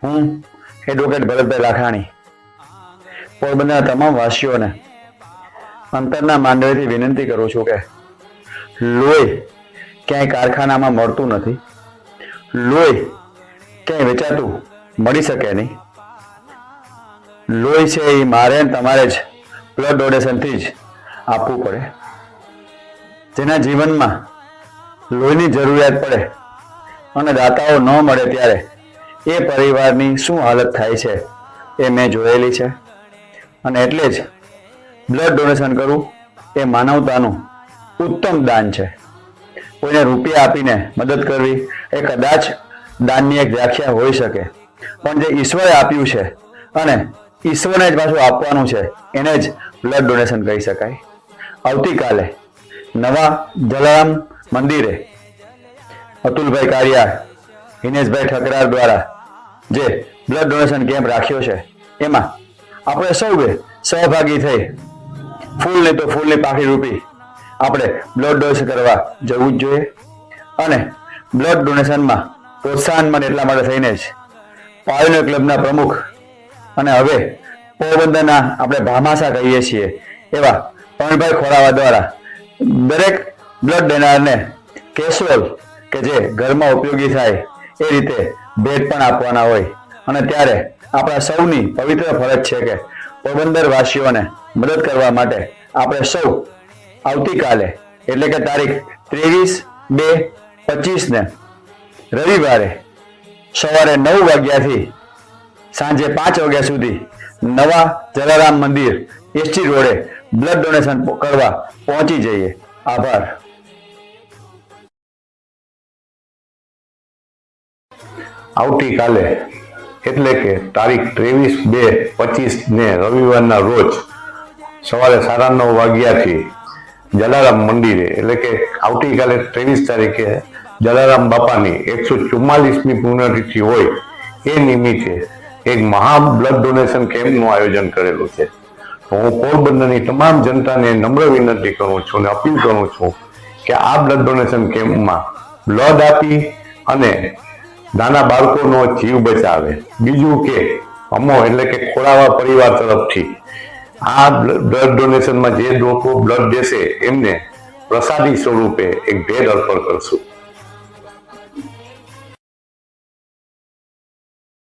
હું એડવોકેટ ભરતભાઈ લાખાણી પોરબંદરના તમામ વાસીઓને અંતરના માંડવેથી વિનંતી કરું છું કે લોહી ક્યાંય કારખાનામાં મળતું નથી. લોહી ક્યાંય વેચાતું મળી શકે નહીં. લોહી છે એ મારે તમારે જ બ્લડ ડોનેશનથી જ આપવું પડે. જેના જીવનમાં લોહીની જરૂરિયાત પડે અને દાતાઓ ન મળે ત્યારે એ પરિવારની શું હાલત થાય છે એ મેં જોયેલી છે. અને એટલે જ બ્લડ ડોનેશન કરવું એ માનવતાનું ઉત્તમ દાન છે. કોઈને રૂપિયા આપીને મદદ કરવી એ કદાચ દાનની એક વ્યાખ્યા હોઈ શકે, પણ જે ઈશ્વરે આપ્યું છે અને ઈશ્વરને જ પાછું આપવાનું છે એને જ બ્લડ ડોનેશન કહી શકાય. આવતીકાલે નવા જલારામ મંદિરે અતુલભાઈ કારિયા, હિનેશભાઈ ઠકરાર દ્વારા જે બ્લડ ડોનેશન કેમ્પ રાખ્યો છે એમાં આપણે સૌએ સહભાગી થઈ ફૂલ નહીં તો ફૂલની પાખડી રૂપી આપણે બ્લડ ડોનેશન કરવા જવું જ જોઈએ. અને બ્લડ ડોનેશનમાં પ્રોત્સાહન મળે એટલા માટે થઈને જ પાયોનિયર ક્લબના પ્રમુખ અને હવે પોરબંદરના આપણે ભામાસા કહીએ છીએ એવા પવનભાઈ ખોરાવા દ્વારા દરેક બ્લડ ડોનરને કેસ્ટ્રોલ કે જે ઘરમાં ઉપયોગી થાય એ રીતે ભેટ પણ આપવાના હોય. અને ત્યારે આપણા સૌની પવિત્ર ફરજ છે કે પોરબંદર વાસીઓને મદદ કરવા માટે આપણે સૌ આવતીકાલે એટલે કે તારીખ 23/2/25 ને રવિવારે સવારે 9 વાગ્યાથી સાંજે 5 વાગ્યા સુધી નવા જલારામ મંદિર એસટી રોડે બ્લડ ડોનેશન કરવા પહોંચી જઈએ. આભાર. આવતીકાલે એટલે કે તારીખ 23/2/25 ને રવિવારના રોજ સવારે 9:30 વાગ્યાથી જલારામ મંદિરે એટલે કે આવતીકાલે 23 તારીખે જલારામ બાપાની 144મી પુણ્યતિથિ હોય એ નિમિત્તે એક મહા બ્લડ ડોનેશન કેમ્પનું આયોજન કરેલું છે. તો હું પોરબંદરની તમામ જનતાને નમ્ર વિનંતી કરું છું અને અપીલ કરું છું કે આ બ્લડ ડોનેશન કેમ્પમાં બ્લડ આપી અને નાના બાળકોનો જીવ બચાવે. બીજું કે અમો એટલે કે ખોરાવા પરિવાર તરફથી આ બ્લડ ડોનેશનમાં જે લોકો બ્લડ દેશે એમને પ્રસાદી સ્વરૂપે એક ભેટ અર્પણ કરશું.